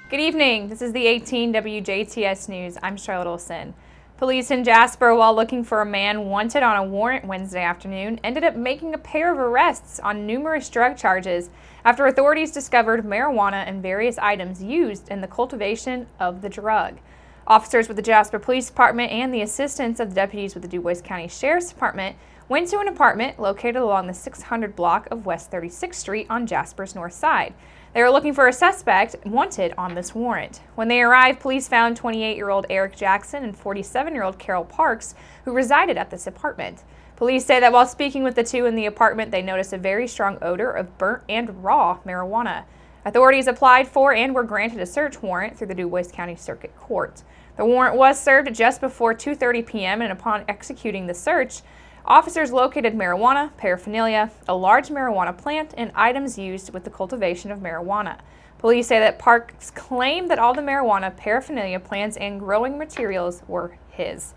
Good evening. This is the 18 WJTS News. I'm Charlotte Olson. Police in Jasper, while looking for a man wanted on a warrant Wednesday afternoon, ended up making a pair of arrests on numerous drug charges after authorities discovered marijuana and various items used in the cultivation of the drug. Officers with the Jasper Police Department and the assistance of the deputies with the DuBois County Sheriff's Department went to an apartment located along the 600 block of West 36th Street on Jasper's north side. They were looking for a suspect wanted on this warrant. When they arrived, police found 28-year-old Eric Jackson and 47-year-old Carol Parks, who resided at this apartment. Police say that while speaking with the two in the apartment, they noticed a very strong odor of burnt and raw marijuana. Authorities applied for and were granted a search warrant through the DuBois County Circuit Court. The warrant was served just before 2:30 p.m. and upon executing the search, officers located marijuana, paraphernalia, a large marijuana plant, and items used with the cultivation of marijuana. Police say that Parks claimed that all the marijuana, paraphernalia, plants, and growing materials were his.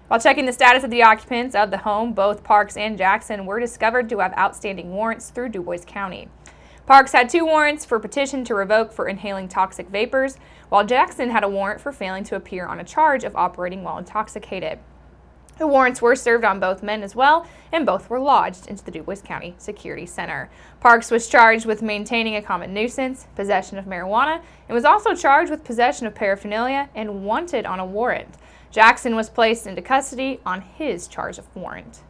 While checking the status of the occupants of the home, both Parks and Jackson were discovered to have outstanding warrants through DuBois County. Parks had 2 warrants for petition to revoke for inhaling toxic vapors, while Jackson had a warrant for failing to appear on a charge of operating while intoxicated. The warrants were served on both men as well, and both were lodged into the DuBois County Security Center. Parks was charged with maintaining a common nuisance, possession of marijuana, and was also charged with possession of paraphernalia and wanted on a warrant. Jackson was placed into custody on his charge of warrant.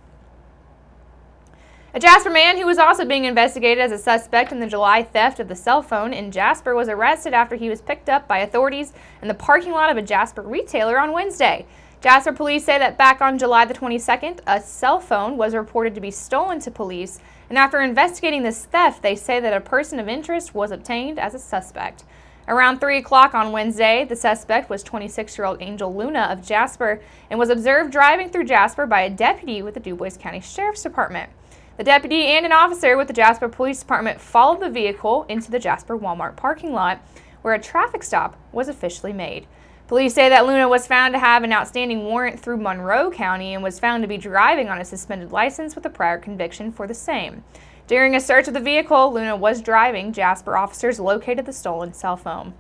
A Jasper man who was also being investigated as a suspect in the July theft of the cell phone in Jasper was arrested after he was picked up by authorities in the parking lot of a Jasper retailer on Wednesday. Jasper police say that back on July the 22nd, a cell phone was reported to be stolen to police, and after investigating this theft, they say that a person of interest was obtained as a suspect. Around 3 o'clock on Wednesday, the suspect was 26-year-old Angel Luna of Jasper and was observed driving through Jasper by a deputy with the DuBois County Sheriff's Department. The deputy and an officer with the Jasper Police Department followed the vehicle into the Jasper Walmart parking lot, where a traffic stop was officially made. Police say that Luna was found to have an outstanding warrant through Monroe County and was found to be driving on a suspended license with a prior conviction for the same. During a search of the vehicle Luna was driving, Jasper officers located the stolen cell phone.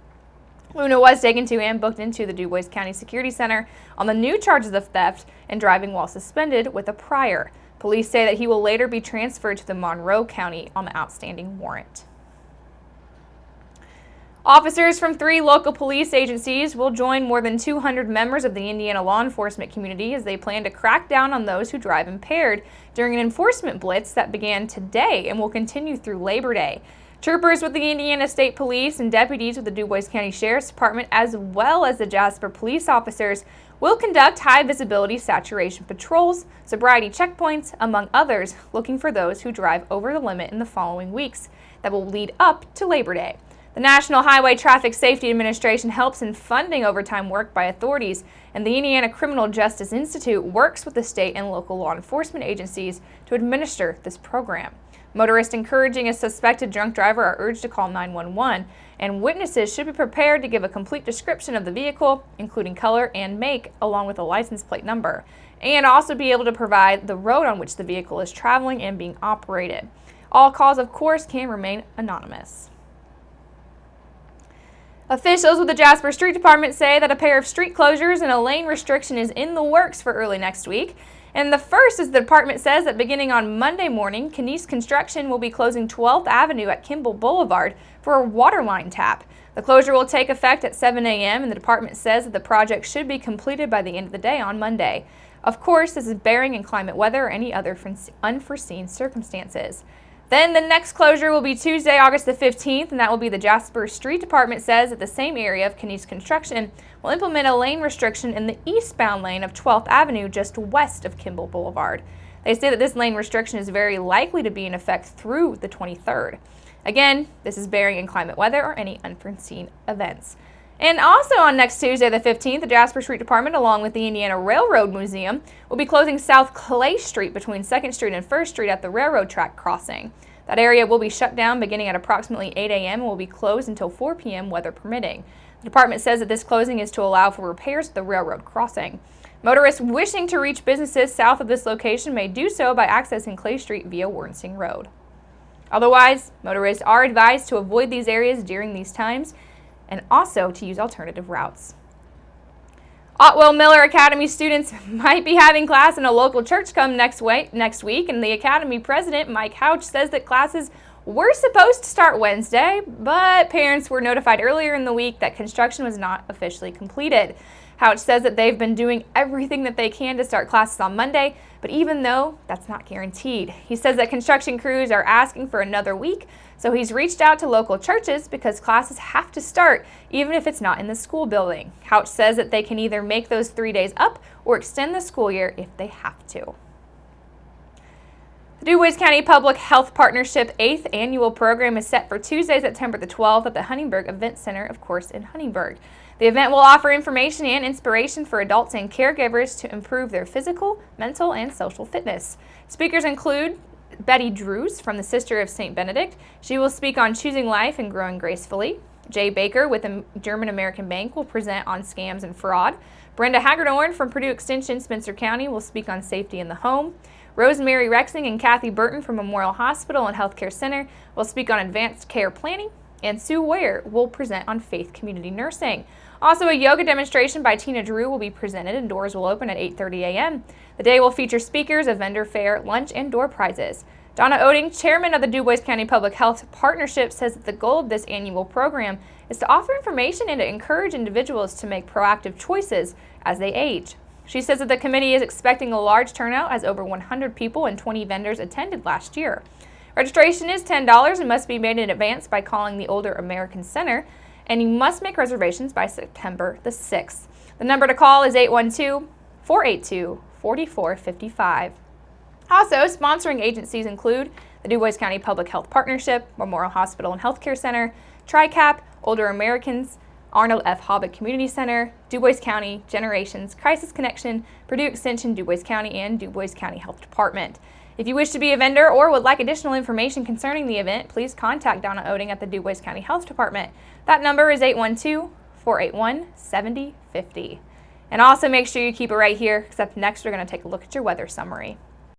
Luna was taken to and booked into the DuBois County Security Center on the new charges of theft and driving while suspended with a prior. Police say that he will later be transferred to the Monroe County on the outstanding warrant. Officers from 3 local police agencies will join more than 200 members of the Indiana law enforcement community as they plan to crack down on those who drive impaired during an enforcement blitz that began today and will continue through Labor Day. Troopers with the Indiana State Police and deputies with the DuBois County Sheriff's Department, as well as the Jasper police officers, will conduct high-visibility saturation patrols, sobriety checkpoints, among others, looking for those who drive over the limit in the following weeks that will lead up to Labor Day. The National Highway Traffic Safety Administration helps in funding overtime work by authorities, and the Indiana Criminal Justice Institute works with the state and local law enforcement agencies to administer this program. Motorists encouraging a suspected drunk driver are urged to call 911, and witnesses should be prepared to give a complete description of the vehicle, including color and make, along with a license plate number, and also be able to provide the road on which the vehicle is traveling and being operated. All calls, of course, can remain anonymous. Officials with the Jasper Street Department say that a pair of street closures and a lane restriction is in the works for early next week. And the first is the department says that beginning on Monday morning, Knies Construction will be closing 12th Avenue at Kimball Boulevard for a water line tap. The closure will take effect at 7 a.m. and the department says that the project should be completed by the end of the day on Monday. Of course, this is bearing in climate weather or any other unforeseen circumstances. Then the next closure will be Tuesday, August the 15th, and that will be the Jasper Street Department says that the same area of Knies Construction will implement a lane restriction in the eastbound lane of 12th Avenue just west of Kimball Boulevard. They say that this lane restriction is very likely to be in effect through the 23rd. Again, this is bearing in climate weather or any unforeseen events. And also on next Tuesday the 15th, the Jasper Street Department, along with the Indiana Railroad Museum, will be closing South Clay Street between 2nd Street and 1st Street at the railroad track crossing. That area will be shut down beginning at approximately 8 a.m. and will be closed until 4 p.m. weather permitting. The department says that this closing is to allow for repairs at the railroad crossing. Motorists wishing to reach businesses south of this location may do so by accessing Clay Street via Warnsing Road. Otherwise, motorists are advised to avoid these areas during these times. and also to use alternative routes. Otwell Miller Academy students might be having class in a local church come next week, and the Academy president, Mike Houch, says that classes were supposed to start Wednesday, but parents were notified earlier in the week that construction was not officially completed. Houch says that they've been doing everything that they can to start classes on Monday, but even though that's not guaranteed. He says that construction crews are asking for another week, so he's reached out to local churches because classes have to start, even if it's not in the school building. Houch says that they can either make those 3 days up or extend the school year if they have to. The Du Bois County Public Health Partnership 8th Annual Program is set for Tuesday, September the 12th at the Huntingburg Event Center, of course, in Huntingburg. The event will offer information and inspiration for adults and caregivers to improve their physical, mental, and social fitness. Speakers include Betty Drews from the Sister of St. Benedict. She will speak on choosing life and growing gracefully. Jay Baker with the German American Bank will present on scams and fraud. Brenda Hagerdorn from Purdue Extension, Spencer County, will speak on safety in the home. Rosemary Rexing and Kathy Burton from Memorial Hospital and Healthcare Center will speak on advanced care planning. And Sue Ware will present on faith community nursing. Also, a yoga demonstration by Tina Drew will be presented and doors will open at 8:30 a.m. The day will feature speakers, a vendor fair, lunch, and door prizes. Donna Oding, chairman of the Du Bois County Public Health Partnership, says that the goal of this annual program is to offer information and to encourage individuals to make proactive choices as they age. She says that the committee is expecting a large turnout as over 100 people and 20 vendors attended last year. Registration is $10 and must be made in advance by calling the Older American Center, and you must make reservations by September the 6th. The number to call is 812-482-4455. Also, sponsoring agencies include the Du Bois County Public Health Partnership, Memorial Hospital and Healthcare Center, TRICAP, Older Americans, Arnold F. Hobbit Community Center, Du Bois County, Generations, Crisis Connection, Purdue Extension, Du Bois County, and Du Bois County Health Department. If you wish to be a vendor or would like additional information concerning the event, please contact Donna Oding at the Du Bois County Health Department. That number is 812-481-7050. And also make sure you keep it right here, because up next we're going to take a look at your weather summary.